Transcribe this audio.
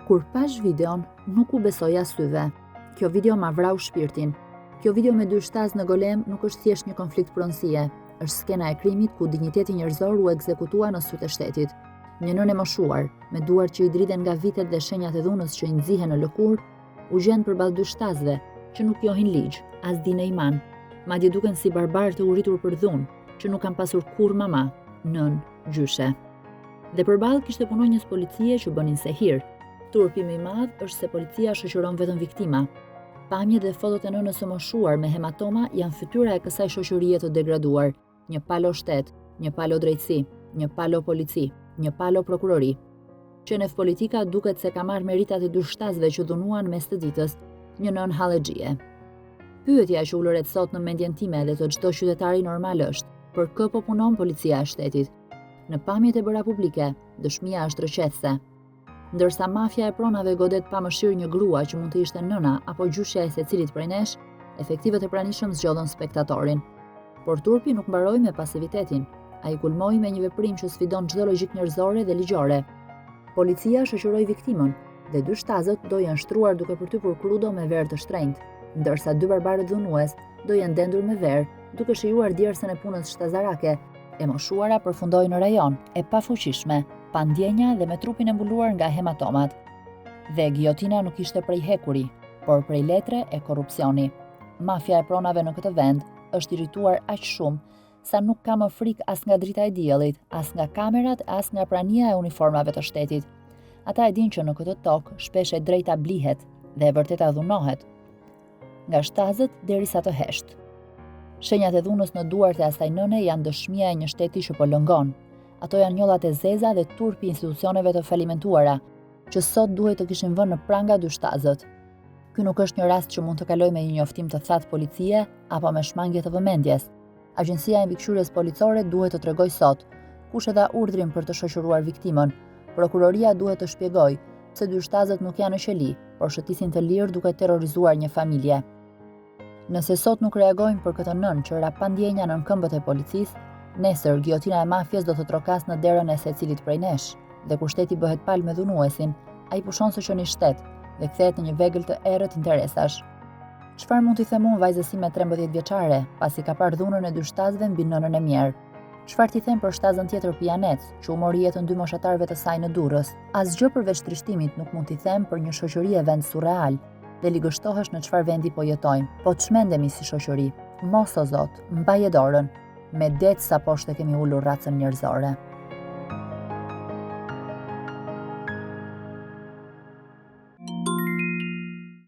Kur pash videon, nuk u besoja syve. Kjo video ma vrau shpirtin. Kjo video me 2 shtaz në golem nuk është thjesht një konflikt pronësie. Është skena e krimit ku digniteti njerëzor u ekzekutua në sytë e shtetit. Një nënë e moshuar, me duar që i driten nga vitet dhe shenjat e dhunës që i nxihen në lëkurë, u gjen përballë 2 shtazve që nuk njohin ligj, as dinë iman, madje duken si barbarë të uritur për dhunë, që nuk kanë pasur kurrë mama, nën, gjyshe. Dhe përballë kishte punonjës policie që bënin sehir. Turpi më i madh është se policia shoqëron vetëm viktima. Pamjet dhe fotot e nënës së moshuar me hematoma janë fytyra e kësaj shoqërie të degraduar. Një palo shtet, një palo drejtësi, një palo polici, një palo prokurori. Qenef politika duket se ka marrë meritat e 2 shtazve që dhunuan mes të ditës, një nën hallexhie. Pyetja që ulëret sot në mendjen time dhe të çdo qytetari normal është: për kë po punon policia e shtetit? Në pamjet e bëra publike, dëshmia është rrëqethse. Ndërsa mafja e pronave godet pa mëshirë një grua që mund të ishte nëna apo gjyshja e secilit prej nesh, efektivet e pranishëm zgjodhen spektatorin. Por turpi nuk mbaroi me pasivitetin. Ai kulmoi me një veprim që sfidon çdo logjik njerëzore dhe ligjore. Policia shoqëroi viktimën dhe 2 shtazët do janë shtruar duke përtypur krudo me verë të shtrenjtë, ndërsa 2 barbarët dhunues do janë dendur me verë duke shijuar djersën e punës shtazarake. E moshuara përfundoi në rajon, e pafuqishme, pa ndjenja dhe me trupin e mbuluar nga hematomat. Dhe giotina nuk ishte prej hekuri, por prej letre e korrupsioni. Mafja e pronave në këtë vend është irrituar aq shumë sa nuk ka më frikë as nga drita e diellit, as nga kamerat, as nga prania e uniformave të shtetit. Ata e dinë që në këtë tokë shpesh e drejta blihet dhe e vërteta dhunohet. Nga shtazët derisa të heshtë. Shenjat e dhunës në duart e asaj nëne janë dëshmia e një shteti që po lëngon. Ato janë njollat e zeza dhe turpi institucioneve të falimentuara, që sot duhet të kishin vënë në pranga 2 shtazët. Ky nuk është një rast që mund të kaloj me një njoftim të thatë policie apo me shmangje të vëmendjes. Agjencia e mbikëqyrjes policore duhet të tregoj sot kush e dha urdhrin për të shoqëruar viktimën. Prokuroria duhet të shpjegojë pse 2 shtazët nuk janë në qeli, por shëtisin të lirë duke terrorizuar një familje. Nëse sot nuk reagojmë për këtë nën që ra pa ndjenja nën këmbët e policisë, nesër giotina e mafjes do të trokas në derën e secilit prej nesh, dhe kur shteti bëhet palë me dhunuesin, ai pushon së qëni shtet dhe kthehet në një vegël të errët interesash. Çfarë mund t'i them unë vajzës sime 13 vjeçare, pasi ka parë dhunën e 2 shtazëve mbi nënën e mjerë? Çfarë t'i them për shtazën tjetër pianec, që u mori jetën 2 moshatarëve të saj në Durrës? Asgjë përveç trishtimit nuk mund t'i them për një shoqëri e vend surreal, dhe ligështohesh në çfarë vendi po jetojmë. Po çmendemi si shoqëri. Mos o Zot, mbaje dorën. Me det sa poshtë kemi ulur racën njerëzore.